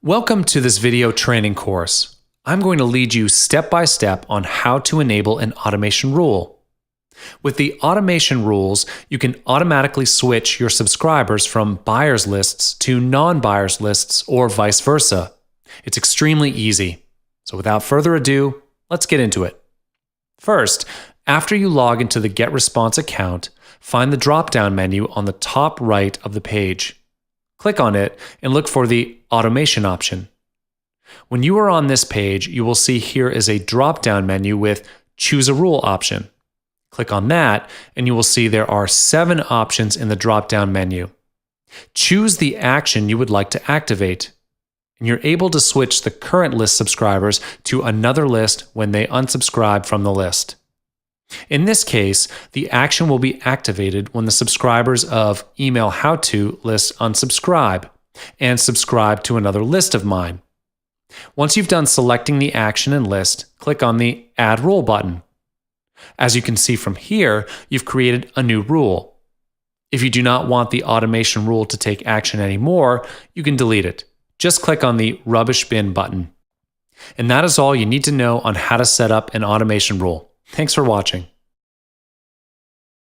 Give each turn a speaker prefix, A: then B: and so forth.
A: Welcome to this video training course. I'm going to lead you step by step on how to enable an automation rule. With the automation rules, you can automatically switch your subscribers from buyers lists to non-buyers lists or vice versa. It's extremely easy. So without further ado, let's get into it. First, after you log into the GetResponse account, find the drop-down menu on the top right of the page. Click on it and look for the Automation option. When you are on this page, you will see here is a drop-down menu with Choose a Rule option. Click on that and you will see there are 7 options in the drop-down menu. Choose the action you would like to activate, and you're able to switch the current list subscribers to another list when they unsubscribe from the list. In this case, the action will be activated when the subscribers of Email How To list unsubscribe and subscribe to another list of mine. Once you've done selecting the action and list, click on the Add Rule button. As you can see from here, you've created a new rule. If you do not want the automation rule to take action anymore, you can delete it. Just click on the Rubbish Bin button. And that is all you need to know on how to set up an automation rule. Thanks for watching.